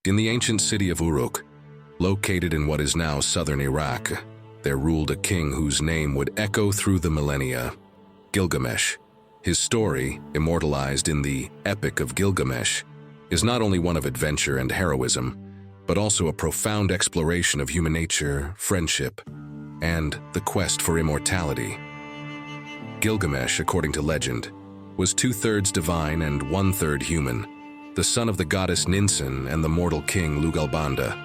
In the ancient city of Uruk, located in what is now southern Iraq, there ruled a king whose name would echo through the millennia, Gilgamesh. His story, immortalized in the Epic of Gilgamesh, is not only one of adventure and heroism, but also a profound exploration of human nature, friendship, and the quest for immortality. Gilgamesh, according to legend, was 2/3 divine and 1/3 human, the son of the goddess Ninsun and the mortal king Lugalbanda.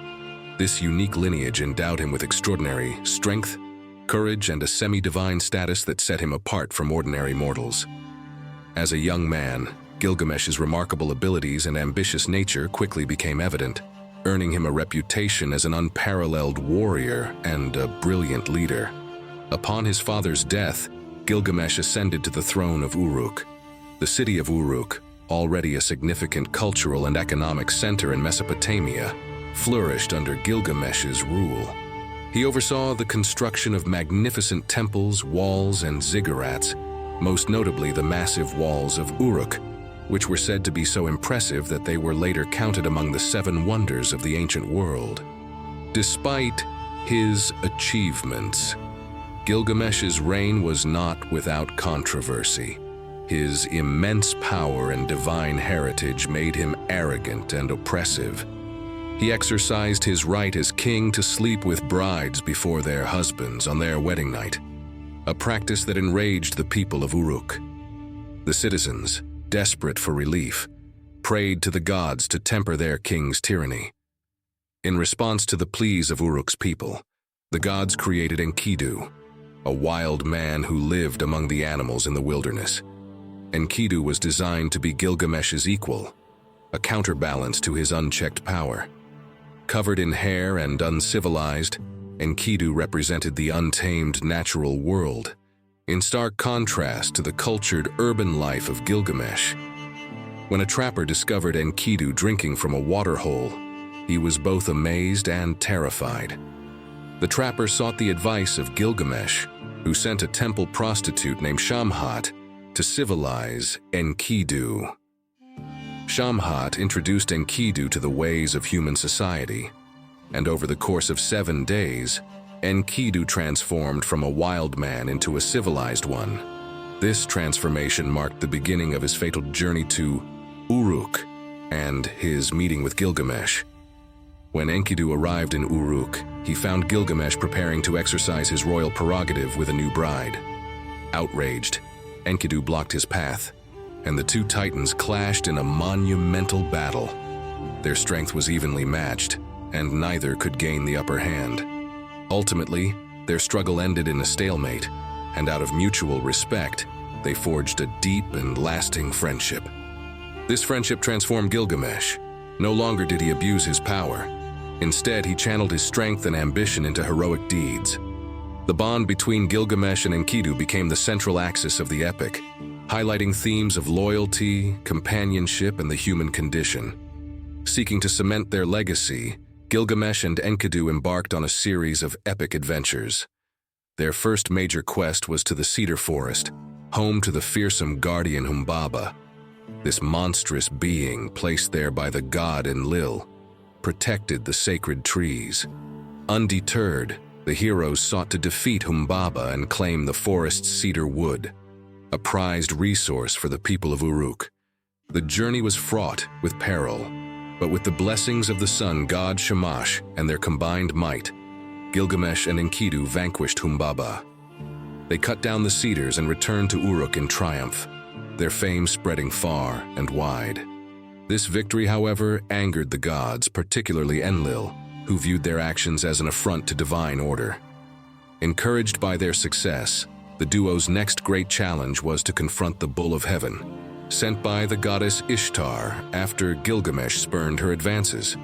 This unique lineage endowed him with extraordinary strength, courage, and a semi-divine status that set him apart from ordinary mortals. As a young man, Gilgamesh's remarkable abilities and ambitious nature quickly became evident, earning him a reputation as an unparalleled warrior and a brilliant leader. Upon his father's death, Gilgamesh ascended to the throne of Uruk. The city of Uruk, already a significant cultural and economic center in Mesopotamia, flourished under Gilgamesh's rule. He oversaw the construction of magnificent temples, walls, and ziggurats, most notably the massive walls of Uruk, which were said to be so impressive that they were later counted among the 7 wonders of the ancient world. Despite his achievements, Gilgamesh's reign was not without controversy. His immense power and divine heritage made him arrogant and oppressive. He exercised his right as king to sleep with brides before their husbands on their wedding night, a practice that enraged the people of Uruk. The citizens, desperate for relief, prayed to the gods to temper their king's tyranny. In response to the pleas of Uruk's people, the gods created Enkidu, a wild man who lived among the animals in the wilderness. Enkidu was designed to be Gilgamesh's equal, a counterbalance to his unchecked power. Covered in hair and uncivilized, Enkidu represented the untamed natural world, in stark contrast to the cultured urban life of Gilgamesh. When a trapper discovered Enkidu drinking from a water hole, he was both amazed and terrified. The trapper sought the advice of Gilgamesh, who sent a temple prostitute named Shamhat to civilize Enkidu. Shamhat introduced Enkidu to the ways of human society, and over the course of 7 days, Enkidu transformed from a wild man into a civilized one. This transformation marked the beginning of his fatal journey to Uruk and his meeting with Gilgamesh. When Enkidu arrived in Uruk, he found Gilgamesh preparing to exercise his royal prerogative with a new bride. Outraged, Enkidu blocked his path, and the 2 titans clashed in a monumental battle. Their strength was evenly matched, and neither could gain the upper hand. Ultimately, their struggle ended in a stalemate, and out of mutual respect, they forged a deep and lasting friendship. This friendship transformed Gilgamesh. No longer did he abuse his power. Instead, he channeled his strength and ambition into heroic deeds. The bond between Gilgamesh and Enkidu became the central axis of the epic, highlighting themes of loyalty, companionship, and the human condition. Seeking to cement their legacy, Gilgamesh and Enkidu embarked on a series of epic adventures. Their first major quest was to the cedar forest, home to the fearsome guardian Humbaba. This monstrous being, placed there by the god Enlil, protected the sacred trees. Undeterred, the heroes sought to defeat Humbaba and claim the forest's cedar wood, a prized resource for the people of Uruk. The journey was fraught with peril, but with the blessings of the sun god Shamash and their combined might, Gilgamesh and Enkidu vanquished Humbaba. They cut down the cedars and returned to Uruk in triumph, their fame spreading far and wide. This victory, however, angered the gods, particularly Enlil, who viewed their actions as an affront to divine order. Encouraged by their success, the duo's next great challenge was to confront the Bull of Heaven, sent by the goddess Ishtar after Gilgamesh spurned her advances.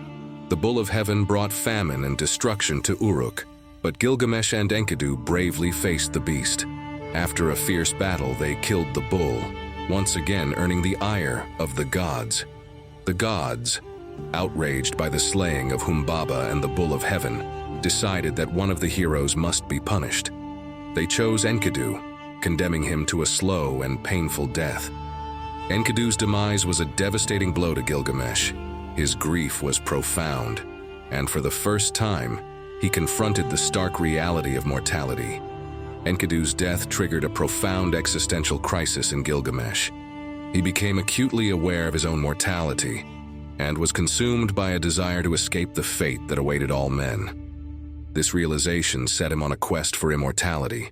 The Bull of Heaven brought famine and destruction to Uruk, but Gilgamesh and Enkidu bravely faced the beast. After a fierce battle, they killed the bull, once again earning the ire of the gods. The gods, outraged by the slaying of Humbaba and the Bull of Heaven, decided that one of the heroes must be punished. They chose Enkidu, condemning him to a slow and painful death. Enkidu's demise was a devastating blow to Gilgamesh. His grief was profound, and for the first time, he confronted the stark reality of mortality. Enkidu's death triggered a profound existential crisis in Gilgamesh. He became acutely aware of his own mortality and was consumed by a desire to escape the fate that awaited all men. This realization set him on a quest for immortality,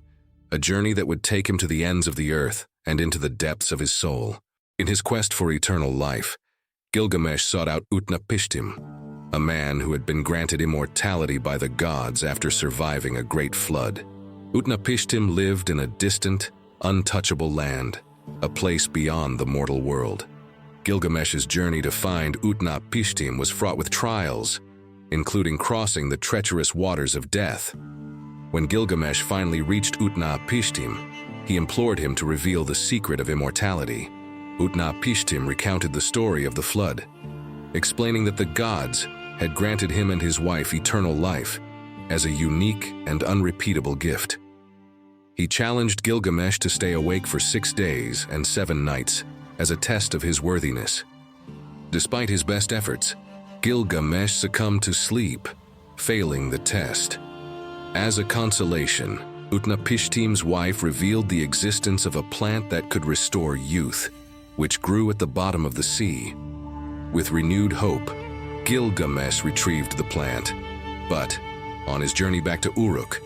a journey that would take him to the ends of the earth and into the depths of his soul. In his quest for eternal life, Gilgamesh sought out Utnapishtim, a man who had been granted immortality by the gods after surviving a great flood. Utnapishtim lived in a distant, untouchable land, a place beyond the mortal world. Gilgamesh's journey to find Utnapishtim was fraught with trials, including crossing the treacherous waters of death. When Gilgamesh finally reached Utnapishtim, he implored him to reveal the secret of immortality. Utnapishtim recounted the story of the flood, explaining that the gods had granted him and his wife eternal life as a unique and unrepeatable gift. He challenged Gilgamesh to stay awake for 6 days and 7 nights as a test of his worthiness. Despite his best efforts, Gilgamesh succumbed to sleep, failing the test. As a consolation, Utnapishtim's wife revealed the existence of a plant that could restore youth, which grew at the bottom of the sea. With renewed hope, Gilgamesh retrieved the plant, but on his journey back to Uruk,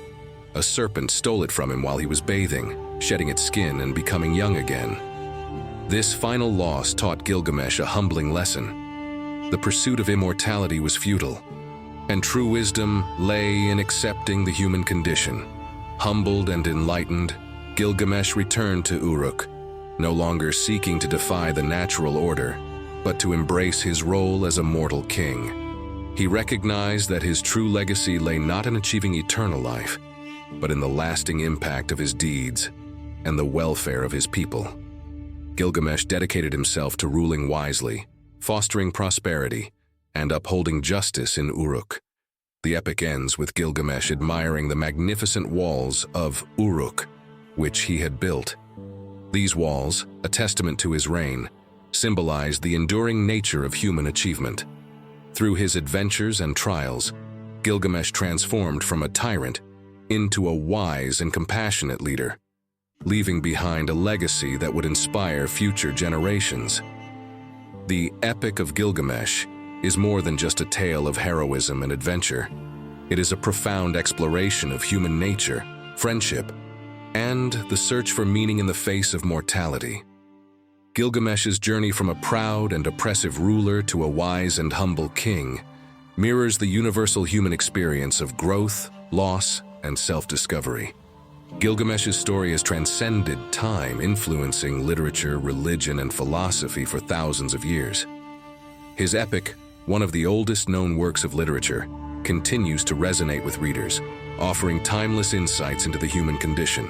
a serpent stole it from him while he was bathing, shedding its skin and becoming young again. This final loss taught Gilgamesh a humbling lesson. The pursuit of immortality was futile, and true wisdom lay in accepting the human condition. Humbled and enlightened, Gilgamesh returned to Uruk, no longer seeking to defy the natural order, but to embrace his role as a mortal king. He recognized that his true legacy lay not in achieving eternal life, but in the lasting impact of his deeds and the welfare of his people. Gilgamesh dedicated himself to ruling wisely, fostering prosperity, and upholding justice in Uruk. The epic ends with Gilgamesh admiring the magnificent walls of Uruk, which he had built. These walls, a testament to his reign, symbolized the enduring nature of human achievement. Through his adventures and trials, Gilgamesh transformed from a tyrant into a wise and compassionate leader, leaving behind a legacy that would inspire future generations. The Epic of Gilgamesh is more than just a tale of heroism and adventure. It is a profound exploration of human nature, friendship, and the search for meaning in the face of mortality. Gilgamesh's journey from a proud and oppressive ruler to a wise and humble king mirrors the universal human experience of growth, loss, and self-discovery. Gilgamesh's story has transcended time, influencing literature, religion, and philosophy for thousands of years. His epic, one of the oldest known works of literature, continues to resonate with readers, offering timeless insights into the human condition.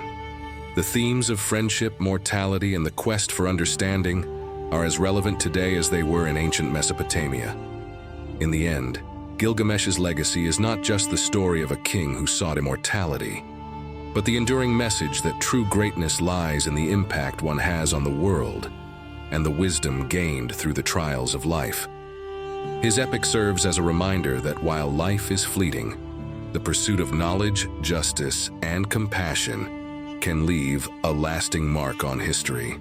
The themes of friendship, mortality, and the quest for understanding are as relevant today as they were in ancient Mesopotamia. In the end, Gilgamesh's legacy is not just the story of a king who sought immortality, but the enduring message that true greatness lies in the impact one has on the world and the wisdom gained through the trials of life. His epic serves as a reminder that while life is fleeting, the pursuit of knowledge, justice, and compassion can leave a lasting mark on history.